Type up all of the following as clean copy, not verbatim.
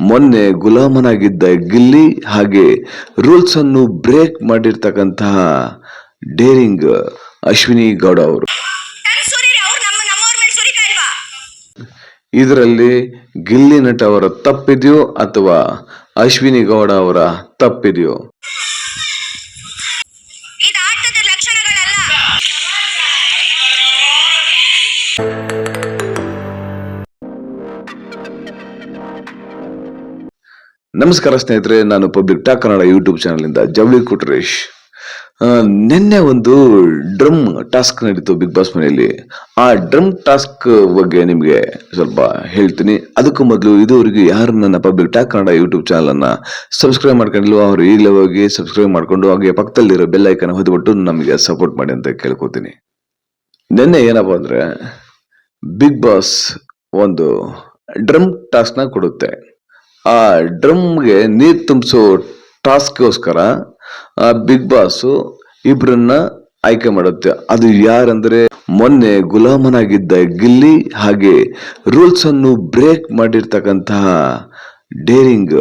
ಮೊನ್ನೆ ಗುಲಾಮನಾಗಿದ್ದ ಗಿಲ್ಲಿ ಹಾಗೆ ರೂಲ್ಸ್ ಅನ್ನು ಬ್ರೇಕ್ ಮಾಡಿರ್ತಕ್ಕಂತಹ ಡೇರಿಂಗ್ ಅಶ್ವಿನಿ ಗೌಡ ಅವರು. ಇದರಲ್ಲಿ ಗಿಲ್ಲಿ ನಟ ಅವರ ತಪ್ಪಿದೆಯೋ ಅಥವಾ ಅಶ್ವಿನಿ ಗೌಡ ಅವರ ತಪ್ಪಿದೆಯೋ? ನಮಸ್ಕಾರ ಸ್ನೇಹಿತರೆ, ನಾನು public talk Kannada YouTube channel ಇಂದ ಜವಳಿ ಕುಟ್ರೇಶ್. ನಿನ್ನೆ ಒಂದು ಡ್ರಮ್ ಟಾಸ್ಕ್ ನಡೀತು ಬಿಗ್ ಬಾಸ್ ಮನೆಯಲ್ಲಿ. ಆ ಡ್ರಮ್ ಟಾಸ್ಕ್ ಬಗ್ಗೆ ನಿಮ್ಗೆ ಸ್ವಲ್ಪ ಹೇಳ್ತೀನಿ. ಅದಕ್ಕೂ ಮೊದಲು ಇದುವರೆಗೂ ಯಾರು ನನ್ನ public talk Kannada YouTube channel ಅನ್ನ ಸಬ್ಸ್ಕ್ರೈಬ್ ಮಾಡ್ಕೊಂಡಿಲ್ವೋ ಅವರು ಈಗಲೇ ಹೋಗಿ ಸಬ್ಸ್ಕ್ರೈಬ್ ಮಾಡ್ಕೊಂಡು ಹಾಗೆ ಪಕ್ಕದಲ್ಲಿರೋ ಬೆಲ್ ಐಕನ್ ಹೊದ್ಬಿಟ್ಟು ನಮಗೆ ಸಪೋರ್ಟ್ ಮಾಡಿ ಅಂತ ಕೇಳ್ಕೊತೀನಿ. ನಿನ್ನೆ ಏನಪ್ಪಾ ಅಂದ್ರೆ ಬಿಗ್ ಬಾಸ್ ಒಂದು ಡ್ರಮ್ ಟಾಸ್ಕ್ ನ ಕೊಡುತ್ತೆ. ಆ ಡ್ರಮ್ಗೆ ನೀರ್ ತುಂಬಿಸೋ ಟಾಸ್ಕ್ಗೋಸ್ಕರ ಬಿಗ್ ಬಾಸ್ ಇಬ್ರನ್ನ ಆಯ್ಕೆ ಮಾಡುತ್ತೆ. ಅದು ಯಾರಂದ್ರೆ ಮೊನ್ನೆ ಗುಲಾಮನಾಗಿದ್ದ ಗಿಲ್ಲಿ ಹಾಗೆ ರೂಲ್ಸ್ ಅನ್ನು ಬ್ರೇಕ್ ಮಾಡಿರ್ತಕ್ಕಂತಹ ಡೇರಿಂಗ್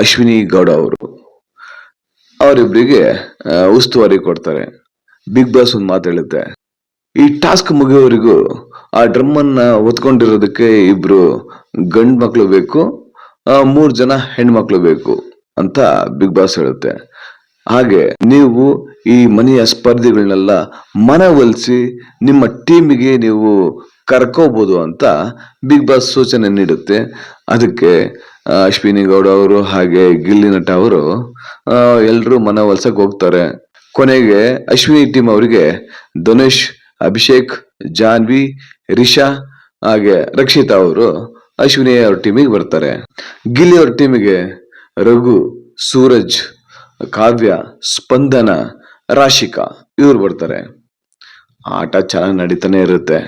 ಅಶ್ವಿನಿ ಗೌಡ ಅವರು. ಅವರಿಬ್ಬರಿಗೆ ಉಸ್ತುವಾರಿ ಕೊಡ್ತಾರೆ. ಬಿಗ್ ಬಾಸ್ ಒಂದು ಮಾತು ಹೇಳುತ್ತೆ, ಈ ಟಾಸ್ಕ್ ಮುಗಿಯೋವರೆಗೂ ಆ ಡ್ರಮ್ ಅನ್ನ ಹೊತ್ಕೊಂಡಿರೋದಕ್ಕೆ ಇಬ್ರು ಗಂಡು ಮಕ್ಳು ಬೇಕು, 3 ಜನ ಹೆಣ್ಮಕ್ಳು ಬೇಕು ಅಂತ ಬಿಗ್ ಬಾಸ್ ಹೇಳುತ್ತೆ. ಹಾಗೆ ನೀವು ಈ ಮನೆಯ ಸ್ಪರ್ಧಿಗಳನ್ನೆಲ್ಲ ಮನವೊಲಿಸಿ ನಿಮ್ಮ ಟೀಮಿಗೆ ನೀವು ಕರ್ಕೋಬಹುದು ಅಂತ ಬಿಗ್ ಬಾಸ್ ಸೂಚನೆ ನೀಡುತ್ತೆ. ಅದಕ್ಕೆ ಅಶ್ವಿನಿ ಗೌಡ ಅವರು ಹಾಗೆ ಗಿಲ್ಲಿ ನಟ ಅವರು ಎಲ್ರು ಮನವೊಲ್ಸಕ್ ಹೋಗ್ತಾರೆ. ಕೊನೆಗೆ ಅಶ್ವಿನಿ ಟೀಮ್ ಅವರಿಗೆ ಧನುಷ್, ಅಭಿಷೇಕ್, ಜಾನ್ವಿ, ರಿಷಾ ಹಾಗೆ ರಕ್ಷಿತಾ ಅವರು ಅಶ್ವಿನಿ ಅವ್ರ ಟೀಮಿಗೆ ಬರ್ತಾರೆ. ಗಿಲ್ಲಿ ಅವ್ರ ಟೀಮಿಗೆ ರಘು, ಸೂರಜ್, ಕಾವ್ಯ, ಸ್ಪಂದನ, ರಾಶಿಕಾ ಇವ್ರು ಬರ್ತಾರೆ. ಆಟ ಚೆನ್ನಾಗಿ ನಡೀತಾನೆ ಇರುತ್ತೆ.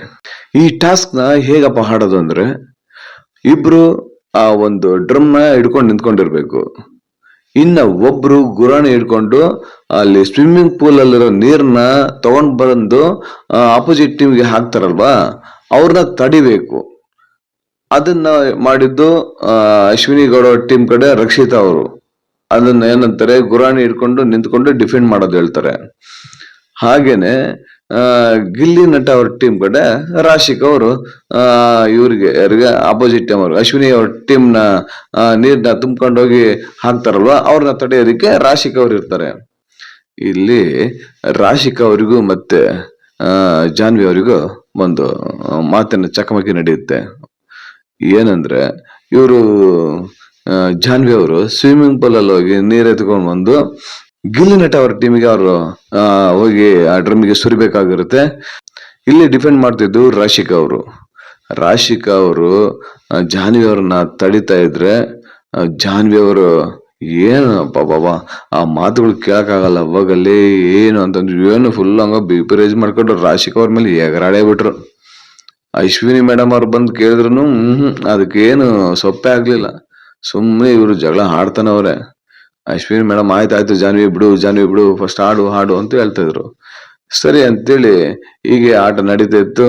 ಈ ಟಾಸ್ಕ್ ನ ಹೇಗಪ್ಪ ಹಾಡೋದು ಅಂದ್ರೆ, ಇಬ್ರು ಆ ಒಂದು ಡ್ರಮ್ ನ ಹಿಡ್ಕೊಂಡು ನಿಂತ್ಕೊಂಡಿರ್ಬೇಕು. ಇನ್ನ ಒಬ್ರು ಗುರಾಣಿ ಹಿಡ್ಕೊಂಡು ಅಲ್ಲಿ ಸ್ವಿಮ್ಮಿಂಗ್ ಪೂಲ್ ಅಲ್ಲಿರೋ ನೀರ್ನ ತಗೊಂಡ್ ಬಂದು ಆಪೋಸಿಟ್ ಟೀಮ್ಗೆ ಹಾಕ್ತಾರಲ್ವಾ, ಅವ್ರನ್ನ ತಡಿಬೇಕು. ಅದನ್ನ ಮಾಡಿದ್ದು ಅಶ್ವಿನಿ ಗೌಡ ಟೀಮ್ ಕಡೆ ರಕ್ಷಿತಾ ಅವರು. ಅದನ್ನ ಏನಂತಾರೆ, ಗುರಾಣಿ ಹಿಡ್ಕೊಂಡು ನಿಂತ್ಕೊಂಡು ಡಿಫೆಂಡ್ ಮಾಡೋದು ಹೇಳ್ತಾರೆ. ಹಾಗೇನೆ ಗಿಲ್ಲಿ ನಟ ಅವ್ರ ಟೀಮ್ ಕಡೆ ರಾಶಿಕಾ ಅವರು ಇವ್ರಿಗೆ ಆಪೋಸಿಟ್ ಟೀಮ್ ಅವರು ಅಶ್ವಿನಿ ಅವ್ರ ಟೀಮ್ ನ ನೀರ್ನ ತುಂಬ್ಕೊಂಡು ಹೋಗಿ ಹಾಕ್ತಾರಲ್ವಾ, ಅವ್ರನ್ನ ತಡೆಯೋದಕ್ಕೆ ರಾಶಿಕಾ ಅವ್ರು ಇರ್ತಾರೆ. ಇಲ್ಲಿ ರಾಶಿಕಾ ಅವರಿಗೂ ಮತ್ತೆ ಜಾನ್ವಿ ಅವರಿಗೂ ಒಂದು ಮಾತಿನ ಚಕಮಕಿ ನಡೆಯುತ್ತೆ. ಏನಂದ್ರೆ, ಇವರು ಜಾನ್ವಿ ಅವರು ಸ್ವಿಮ್ಮಿಂಗ್ ಪೂಲ್ ಅಲ್ಲಿ ಹೋಗಿ ನೀರ್ ಎತ್ಕೊಂಡು ಬಂದು ಗಿಲ್ಲಿ ನಟ ಅವ್ರ ಟೀಮಿಗೆ ಅವರು ಹೋಗಿ ಆ ಡ್ರಮ್ಗೆ ಸುರಿಬೇಕಾಗಿರುತ್ತೆ. ಇಲ್ಲಿ ಡಿಫೆಂಡ್ ಮಾಡ್ತಿದ್ದು ರಾಶಿಕಾ ಅವರು. ರಾಶಿಕಾ ಅವರು ಜಾನ್ವಿ ಅವ್ರನ್ನ ತಡಿತಾ ಇದ್ರೆ ಜಾನ್ವಿ ಅವರು ಏನು ಬಾಬಾ ಆ ಮಾತುಗಳು ಕೇಳಕ್ಕಾಗಲ್ಲ. ಅವಾಗಲ್ಲಿ ಏನು ಅಂತಂದ್ರೆ ಏನು ಫುಲ್ ಹಂಗ ಬಿಪರೇಜ್ ಮಾಡ್ಕೊಂಡು ರಾಶಿಕಾ ಅವ್ರ ಮೇಲೆ ಎಗರಾಡೇ ಬಿಟ್ರು. ಅಶ್ವಿನಿ ಮೇಡಮ್ ಅವ್ರು ಬಂದು ಕೇಳಿದ್ರು ಅದಕ್ಕೇನು ಸೊಪ್ಪೆ ಆಗ್ಲಿಲ್ಲ. ಸುಮ್ಮನೆ ಇವರು ಜಗಳ ಆಡ್ತಾನವ್ರೆ. ಅಶ್ವಿನಿ ಮೇಡಮ್ ಆಯ್ತಾಯ್ತು ಜಾನ್ವಿ ಬಿಡು ಫಸ್ಟ್ ಹಾಡು ಅಂತ ಹೇಳ್ತಾ ಇದ್ರು. ಸರಿ ಅಂತೇಳಿ ಹೀಗೆ ಆಟ ನಡೀತಾ ಇತ್ತು.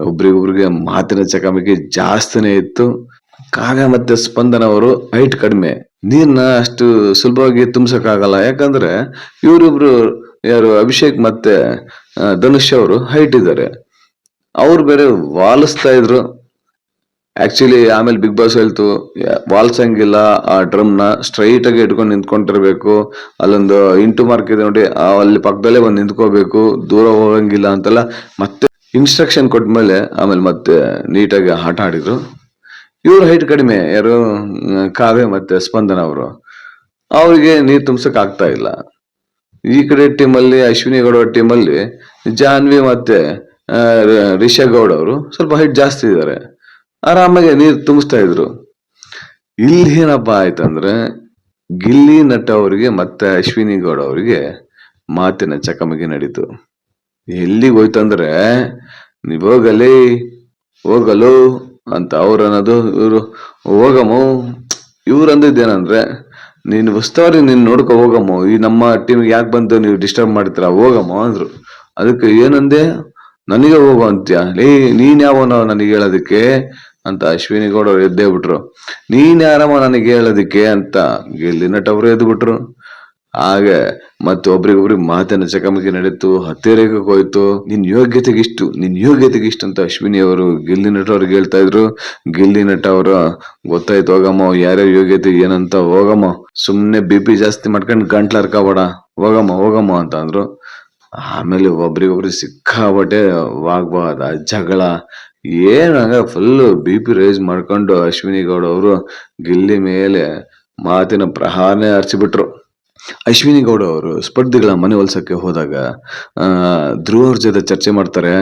ಒಬ್ರಿಗೊಬ್ರಿಗೆ ಮಾತಿನ ಚಕಮಕಿ ಜಾಸ್ತಿನೇ ಇತ್ತು. ಕಾವ್ಯ ಮತ್ತೆ ಸ್ಪಂದನ ಅವರು ಹೈಟ್ ಕಡಿಮೆ, ನೀರ್ನ ಅಷ್ಟು ಸುಲಭವಾಗಿ ತುಂಬಸಕ್ ಆಗಲ್ಲ. ಯಾಕಂದ್ರೆ ಇವರಿಬ್ರು ಯಾರು ಅಭಿಷೇಕ್ ಮತ್ತೆ ಧನುಷ್ ಅವರು ಹೈಟ್ ಇದ್ದಾರೆ. ಅವ್ರು ಬೇರೆ ವಾಲಿಸ್ತಾ ಇದ್ರು. ಆಕ್ಚುಲಿ ಆಮೇಲೆ ಬಿಗ್ ಬಾಸ್ ಹೇಳ್ತು, ವಾಲ್ಸಂಗಿಲ್ಲ, ಆ ಡ್ರಮ್ ನ ಸ್ಟ್ರೈಟ್ ಆಗಿ ಇಟ್ಕೊಂಡು ನಿಂತ್ಕೊಂಡಿರ್ಬೇಕು. ಅಲ್ಲೊಂದು ಇಂಟು ಮಾರ್ಕ್ ಇದೆ ನೋಡಿ, ಅಲ್ಲಿ ಪಕ್ಕದಲ್ಲೇ ಬಂದು ನಿಂತ್ಕೋಬೇಕು, ದೂರ ಹೋಗಂಗಿಲ್ಲ ಅಂತೆಲ್ಲ ಮತ್ತೆ ಇನ್ಸ್ಟ್ರಕ್ಷನ್ ಕೊಟ್ಮೇಲೆ ಆಮೇಲೆ ಮತ್ತೆ ನೀಟಾಗಿ ಆಟ ಆಡಿದ್ರು. ಇವ್ರು ಹೈಟ್ ಕಡಿಮೆ, ಯಾರು ಕಾವ್ಯ ಮತ್ತೆ ಸ್ಪಂದನ ಅವರು, ಅವ್ರಿಗೆ ನೀರ್ ತುಂಬಸಕ್ ಆಗ್ತಾ ಇಲ್ಲ. ಈ ಕಡೆ ಟೀಮ್ ಅಲ್ಲಿ ಅಶ್ವಿನಿ ಗೌಡ ಟೀಮ್ ಅಲ್ಲಿ ಜಾನ್ವಿ ಮತ್ತೆ ರಿಷಾ ಗೌಡ್ ಅವರು ಸ್ವಲ್ಪ ಹೈಟ್ ಜಾಸ್ತಿ ಇದ್ದಾರೆ, ಆರಾಮಾಗಿ ನೀರು ತುಂಬಿಸ್ತಾ ಇದ್ರು. ಇಲ್ಲಿ ಏನಪ್ಪಾ ಆಯ್ತಂದ್ರೆ, ಗಿಲ್ಲಿ ನಟ ಅವರಿಗೆ ಮತ್ತೆ ಅಶ್ವಿನಿ ಗೌಡ ಅವರಿಗೆ ಮಾತಿನ ಚಕಮಕಿ ನಡೀತು. ಎಲ್ಲಿಗೆ ಹೋಯ್ತಂದ್ರೆ, ನೀವ್ ಹೋಗಲು ಅಂತ ಅವ್ರ ಅನ್ನೋದು, ಇವ್ರು ಹೋಗಮು. ಇವ್ರು ಅಂದಿದ್ದೇನಂದ್ರೆ, ನೀನ್ ಉಸ್ತುವಾರಿ ನೀನ್ ನೋಡ್ಕೊ ಹೋಗಮ್ಮ, ಈ ನಮ್ಮ ಟೀಮ್ಗೆ ಯಾಕೆ ಬಂದು ನೀವು ಡಿಸ್ಟರ್ಬ್ ಮಾಡ್ತೀರಾ, ಹೋಗಮ್ಮ ಅಂದ್ರು. ಅದಕ್ಕೆ ಏನಂದೆ, ನನಗೆ ಹೋಗೋ ಅಂತ್ಯ, ನೀನ್ ಯಾವನೋ ನನಗೆ ಹೇಳೋದಕ್ಕೆ, ಅಂತ ಅಶ್ವಿನಿ ಗೌಡ ಅವ್ರು ಎದ್ದೇ ಬಿಟ್ರು. ನೀನ್ ಯಾರಮ್ಮ ನನಗೆ ಹೇಳೋದಿಕ್ಕೆ ಅಂತ ಗಿಲ್ಲಿ ನಟ ಅವರು ಎದ್ದು ಬಿಟ್ರು. ಹಾಗೆ ಮತ್ತೆ ಒಬ್ರಿಗೊಬ್ರಿಗೆ ಮಾತಿನ ಚಕಮಕಿ ನಡೀತು, ಹತ್ಯೆರೇಖಕ್ಕೆ ಹೋಯ್ತು. ನಿನ್ ಯೋಗ್ಯತೆಗಿಷ್ಟು ಅಂತ ಅಶ್ವಿನಿ ಅವರು ಗಿಲ್ಲಿ ನಟ ಅವ್ರಿಗೆ ಹೇಳ್ತಾ ಇದ್ರು. ಗಿಲ್ಲಿ ನಟ ಅವರು ಗೊತ್ತಾಯ್ತು ಹೋಗಮ್ಮ, ಯಾರ್ಯಾರ ಯೋಗ್ಯತೆ ಏನಂತ, ಹೋಗಮ್ಮ ಸುಮ್ನೆ BP ಜಾಸ್ತಿ ಮಾಡ್ಕೊಂಡು ಗಂಟ್ಲು ಹರ್ಕೋಬೇಡ, ಹೋಗಮ್ಮ ಅಂತ ಅಂದ್ರು. ಆಮೇಲೆ ಒಬ್ರಿಗೊಬ್ರಿಗೆ ಸಿಕ್ಕಾಬಟ್ಟೆ ವಾಗ್ವಾದ, ಜಗಳ, ಏನಾಗ ಫುಲ್ BP ರೈಸ್ ಮಾಡ್ಕೊಂಡು ಅಶ್ವಿನಿ ಗೌಡ ಅವರು ಗಿಲ್ಲಿ ಮೇಲೆ ಮಾತಿನ ಪ್ರಹಾರನೇ ಹರಿಸಿಬಿಟ್ರು. ಅಶ್ವಿನಿ ಗೌಡ ಅವರು ಸ್ಪರ್ಧಿಗಳ ಮನೆ ಹೊಲ್ಸಕ್ಕೆ ಹೋದಾಗ ಧ್ರುವ ಅವ್ರ ಜೊತೆ ಚರ್ಚೆ ಮಾಡ್ತಾರೆ.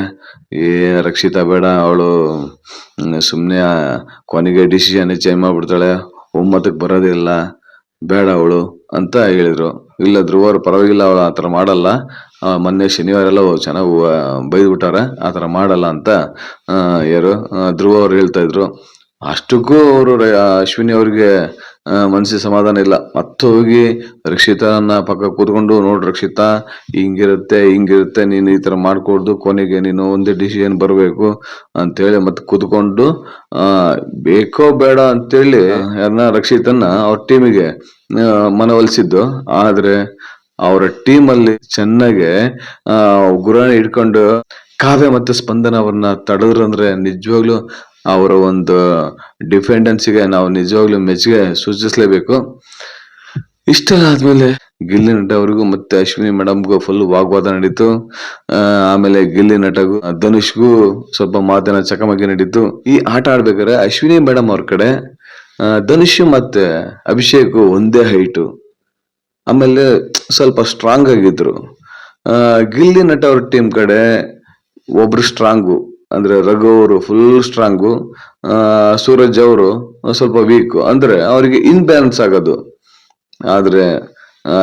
ರಕ್ಷಿತಾ ಬೇಡ, ಅವಳು ಸುಮ್ನೆ ಕೊನೆಗೆ ಡಿಸಿಷನ್ ಚೇಂಜ್ ಮಾಡ್ಬಿಡ್ತಾಳೆ, ಒಮ್ಮತಕ್ಕೆ ಬರೋದೇ ಇಲ್ಲ, ಬೇಡ ಅವಳು ಅಂತ ಹೇಳಿದ್ರು. ಇಲ್ಲ, ಧ್ರುವ ಅವ್ರು ಪರವಾಗಿಲ್ಲ, ಅವಳು ಆತರ ಮಾಡಲ್ಲ, ಮೊನ್ನೆ ಶನಿವಾರ ಎಲ್ಲ ಚೆನ್ನಾಗಿ ಬೈದ್ ಬಿಟ್ಟಾರ, ಆತರ ಮಾಡಲ್ಲ ಅಂತ ಯಾರು ಧ್ರುವ ಅವ್ರು ಹೇಳ್ತಾ ಇದ್ರು. ಅಷ್ಟಕ್ಕೂ ಅವರು ಅಶ್ವಿನಿ ಅವ್ರಿಗೆ ಮನಸ್ಸಿಗೆ ಸಮಾಧಾನ ಇಲ್ಲ. ಮತ್ತೆ ಹೋಗಿ ರಕ್ಷಿತಾನ ಪಕ್ಕ ಕೂತ್ಕೊಂಡು, ನೋಡ್ ರಕ್ಷಿತಾ, ಹಿಂಗಿರುತ್ತೆ, ನೀನು ಈ ತರ ಮಾಡ್ಕೊಡ್ದು, ಕೊನೆಗೆ ನೀನು ಒಂದೇ ಡಿಸಿಷನ್ ಬರ್ಬೇಕು ಅಂತ ಹೇಳಿ ಮತ್ತೆ ಕೂತ್ಕೊಂಡು ಬೇಕೋ ಬೇಡ ಅಂತೇಳಿ ಯಾರನ್ನ ರಕ್ಷಿತನ್ನ ಅವ್ರ ಟೀಮಿಗೆ ಮನವೊಲಿಸಿದ್ದು. ಆದ್ರೆ ಅವರ ಟೀಮ್ ಅಲ್ಲಿ ಚೆನ್ನಾಗೆ ಗುರಾಣಿ ಹಿಡ್ಕೊಂಡು ಕಾವ್ಯ ಮತ್ತೆ ಸ್ಪಂದನ ಅವ್ರನ್ನ ತಡೆದ್ರಂದ್ರೆ ನಿಜವಾಗ್ಲು ಅವರ ಒಂದು ಡಿಪೆಂಡೆನ್ಸಿಗೆ ನಾವು ನಿಜವಾಗ್ಲೂ ಮೆಚ್ಚುಗೆ ಸೂಚಿಸ್ಲೇಬೇಕು. ಇಷ್ಟೆಲ್ಲ ಆದ್ಮೇಲೆ ಗಿಲ್ಲಿ ನಟ ಅವ್ರಿಗೂ ಮತ್ತೆ ಅಶ್ವಿನಿ ಮೇಡಮ್ಗೂ ಫುಲ್ ವಾಗ್ವಾದ ನಡೀತು. ಆಮೇಲೆ ಗಿಲ್ಲಿ ನಟಗೂ ಧನುಷ್ಗೂ ಸ್ವಲ್ಪ ಮಾತಿನ ಚಕಮಕಿ ನಡೀತು. ಈ ಆಟ ಆಡ್ಬೇಕಾದ್ರೆ ಅಶ್ವಿನಿ ಮೇಡಮ್ ಅವ್ರ ಕಡೆ ಧನುಷ್ ಮತ್ತೆ ಅಭಿಷೇಕ್ ಒಂದೇ ಹೈಟು, ಆಮೇಲೆ ಸ್ವಲ್ಪ ಸ್ಟ್ರಾಂಗ್ ಆಗಿದ್ರು. ಗಿಲ್ಲಿ ನಟ ಅವ್ರ ಟೀಮ್ ಕಡೆ ಒಬ್ರು ಸ್ಟ್ರಾಂಗು, ಅಂದ್ರೆ ರಘು ಅವರು ಫುಲ್ ಸ್ಟ್ರಾಂಗು, ಸೂರಜ್ ಅವರು ಸ್ವಲ್ಪ ವೀಕ್, ಅಂದ್ರೆ ಅವರಿಗೆ ಇನ್ಬ್ಯಾಲೆನ್ಸ್ ಆಗೋದು. ಆದ್ರೆ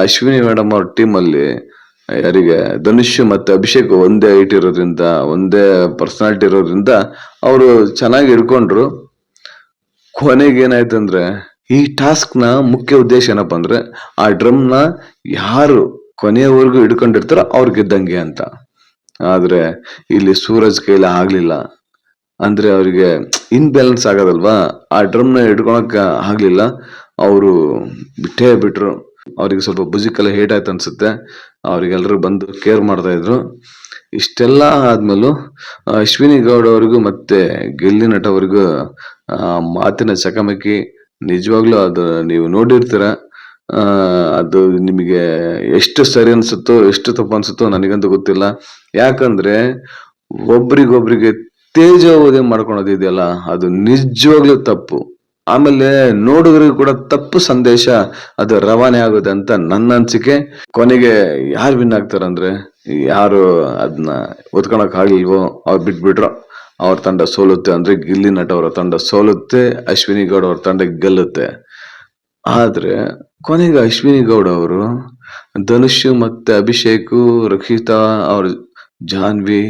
ಅಶ್ವಿನಿ ಮೇಡಮ್ ಅವ್ರ ಟೀಮ್ ಅಲ್ಲಿ ಯಾರಿಗೆ ಧನುಷ್ ಮತ್ತೆ ಅಭಿಷೇಕ್ ಒಂದೇ ಹೈಟ್ ಇರೋದ್ರಿಂದ, ಒಂದೇ ಪರ್ಸನಾಲಿಟಿ ಇರೋದ್ರಿಂದ ಅವರು ಚೆನ್ನಾಗಿ ಹಿಡ್ಕೊಂಡ್ರು. ಕೊನೆಗೆ ಏನಾಯ್ತಂದ್ರೆ, ಈ ಟಾಸ್ಕ್ ನ ಮುಖ್ಯ ಉದ್ದೇಶ ಏನಪ್ಪಾ ಅಂದ್ರೆ, ಆ ಡ್ರಮ್ ನ ಯಾರು ಕೊನೆಯವರೆಗೂ ಹಿಡ್ಕೊಂಡಿರ್ತಾರೋ ಅವ್ರ ಗೆದ್ದಂಗೆ ಅಂತ. ಆದ್ರೆ ಇಲ್ಲಿ ಸೂರಜ್ ಕೈಲಿ ಆಗ್ಲಿಲ್ಲ. ಅಂದ್ರೆ ಅವ್ರಿಗೆ ಇನ್ಬ್ಯಾಲೆನ್ಸ್ ಆಗೋದಲ್ವಾ, ಆ ಡ್ರಮ್ ನ ಹಿಡ್ಕೊಳಕ್ ಆಗ್ಲಿಲ್ಲ, ಅವರು ಬಿಟ್ಟೇ ಬಿಟ್ರು. ಅವ್ರಿಗೆ ಸ್ವಲ್ಪ ಭುಜಕ್ಕೆಲ್ಲ ಹೇಟ್ ಆಯ್ತು ಅನ್ಸುತ್ತೆ. ಅವ್ರಿಗೆಲ್ರು ಬಂದು ಕೇರ್ ಮಾಡ್ತಾ ಇದ್ರು. ಇಷ್ಟೆಲ್ಲ ಆದ್ಮೇಲೂ ಅಶ್ವಿನಿ ಗೌಡ ಅವ್ರಿಗೂ ಮತ್ತೆ ಗಿಲ್ಲಿ ನಟ ಅವ್ರಿಗೂ ಮಾತಿನ ಚಕಮಕಿ ನಿಜವಾಗ್ಲೂ ಅದು ನೀವು ನೋಡಿರ್ತೀರ. ಅದು ನಿಮಗೆ ಎಷ್ಟು ಸರಿ ಅನ್ಸುತ್ತೋ ಎಷ್ಟು ತಪ್ಪು ಅನ್ಸುತ್ತೋ ನನಗಂತೂ ಗೊತ್ತಿಲ್ಲ. ಯಾಕಂದ್ರೆ ಒಬ್ರಿಗೊಬ್ರಿಗೆ ತೇಜೋವಧೆ ಮಾಡ್ಕೊಳೋದಿದೆಯಲ್ಲ, ಅದು ನಿಜವಾಗ್ಲೂ ತಪ್ಪು. ಆಮೇಲೆ ನೋಡುಗರಿಗೂ ಕೂಡ ತಪ್ಪು ಸಂದೇಶ ಅದು ರವಾನೆ ಆಗುತ್ತೆ ಅಂತ ನನ್ನ ಅನ್ಸಿಕೆ. ಕೊನೆಗೆ ಯಾರು ವಿನ್ ಆಗ್ತಾರಂದ್ರೆ, ಯಾರು ಅದನ್ನ ಒತ್ಕೊಳಕ್ ಆಗ್ಲಿಲ್ವೋ ಅವ್ರು ಬಿಟ್ಬಿಟ್ರು, ಅವ್ರ ತಂಡ ಸೋಲುತ್ತೆ. ಅಂದ್ರೆ ಗಿಲ್ಲಿ ನಟ ಅವರ ತಂಡ ಸೋಲುತ್ತೆ, ಅಶ್ವಿನಿ ಗೌಡ ಅವ್ರ ತಂಡ ಗೆಲ್ಲುತ್ತೆ. ಆದ್ರೆ ಕೊನೆಗೆ ಅಶ್ವಿನಿ ಗೌಡ ಅವರು ಧನುಷ್ ಮತ್ತೆ ಅಭಿಷೇಕ್, ರಕ್ಷಿತಾ ಅವ್ರ, ಜಾನ್ವಿ,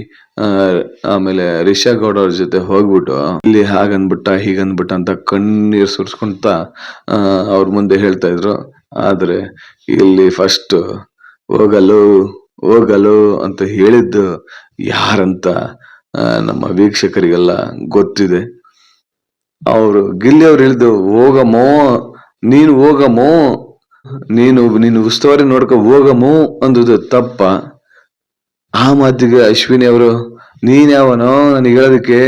ಆಮೇಲೆ ರಿಷಾ ಗೌಡ ಅವ್ರ ಜೊತೆ ಹೋಗ್ಬಿಟ್ಟು ಇಲ್ಲಿ ಹಾಗನ್ಬಿಟ್ಟ ಹೀಗನ್ಬಿಟ್ಟ ಅಂತ ಕಣ್ಣೀರ್ ಸುರ್ಸ್ಕೊಂತ ಅವ್ರ ಮುಂದೆ ಹೇಳ್ತಾ ಇದ್ರು. ಆದ್ರೆ ಇಲ್ಲಿ ಫಸ್ಟ್ ಹೋಗಲು ಅಂತ ಹೇಳಿದ್ದು ಯಾರಂತ ನಮ್ಮ ವೀಕ್ಷಕರಿಗೆಲ್ಲ ಗೊತ್ತಿದೆ. ಅವರು ಗಿಲ್ಲಿ ಅವ್ರು ಹೇಳಿದ್ದು ಹೋಗಮೋ ನೀನು ಉಸ್ತುವಾರಿ ನೋಡ್ಕೊ ಹೋಗಮೋ ಅಂದುದು ತಪ್ಪ. ಆ ಮಾತಿಗೆ ಅಶ್ವಿನಿ ಅವರು, ನೀನ್ ಯಾವನೋ ನನಗೆ ಹೇಳೋದಕ್ಕೆ,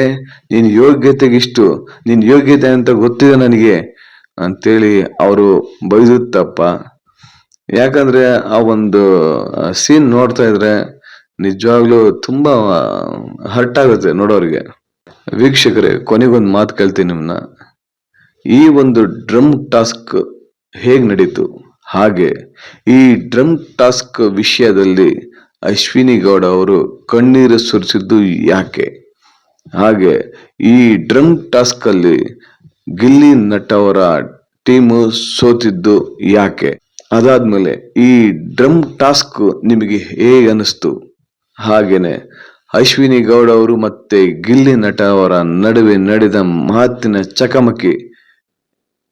ನಿನ್ ಯೋಗ್ಯತೆಗಿಷ್ಟು, ನಿನ್ ಯೋಗ್ಯತೆ ಅಂತ ಗೊತ್ತಿದೆ ನನಗೆ ಅಂತೇಳಿ ಅವರು ಬೈದು ತಪ್ಪ. ಯಾಕಂದ್ರೆ ಆ ಒಂದು ಸೀನ್ ನೋಡ್ತಾ ಇದ್ರೆ ನಿಜವಾಗ್ಲೂ ತುಂಬಾ ಹರ್ಟ್ ಆಗುತ್ತೆ ನೋಡೋರಿಗೆ. ವೀಕ್ಷಕರೇ, ಕೊನೆಗೊಂದು ಮಾತು ಕೇಳ್ತೀನಿ ನಿಮ್ನ. ಈ ಒಂದು ಡ್ರಮ್ ಟಾಸ್ಕ್ ಹೇಗ್ ನಡೀತು, ಹಾಗೆ ಈ ಡ್ರಮ್ ಟಾಸ್ಕ್ ವಿಷಯದಲ್ಲಿ ಅಶ್ವಿನಿ ಗೌಡ ಅವರು ಕಣ್ಣೀರು ಸುರಿಸಿದ್ದು ಯಾಕೆ, ಹಾಗೆ ಈ ಡ್ರಮ್ ಟಾಸ್ಕ್ ಅಲ್ಲಿ ಗಿಲ್ಲಿ ನಟ ಅವರ ಟೀಮು ಸೋತಿದ್ದು ಯಾಕೆ, ಅದಾದ್ಮೇಲೆ ಈ ಡ್ರಮ್ ಟಾಸ್ಕ್ ನಿಮಗೆ ಹೇಗೆ ಅನಿಸ್ತು, ಹಾಗೇನೆ ಅಶ್ವಿನಿ ಗೌಡ ಅವರು ಮತ್ತೆ ಗಿಲ್ಲಿ ನಟ ಅವರ ನಡುವೆ ನಡೆದ ಮಾತಿನ ಚಕಮಕಿ,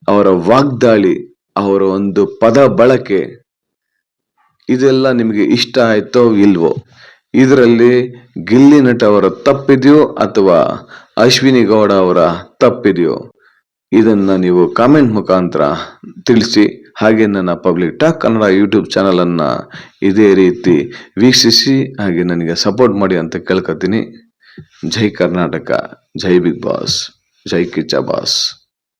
ಅವರ ವಾಗ್ದಾಳಿ, ಅವರ ಒಂದು ಪದ ಬಳಕೆ, ಇದೆಲ್ಲ ನಿಮಗೆ ಇಷ್ಟ ಆಯ್ತೋ ಇಲ್ವೋ? ಇದರಲ್ಲಿ ಗಿಲ್ಲಿ ನಟ ಅವರ ತಪ್ಪಿದೆಯೋ ಅಥವಾ ಅಶ್ವಿನಿ ಗೌಡ ಅವರ ತಪ್ಪಿದೆಯೋ ಇದನ್ನ ನೀವು ಕಾಮೆಂಟ್ ಮುಖಾಂತರ ತಿಳಿಸಿ. ಹಾಗೆ ನನ್ನ public talk Kannada YouTube channel ಅನ್ನ ಇದೇ ರೀತಿ ವೀಕ್ಷಿಸಿ ಹಾಗೆ ನನಗೆ ಸಪೋರ್ಟ್ ಮಾಡಿ ಅಂತ ಕೇಳ್ಕೊತೀನಿ. ಜೈ ಕರ್ನಾಟಕ, ಜೈ ಬಿಗ್ ಬಾಸ್, ಜೈ ಕಿಚ್ಚ ಬಾಸ್.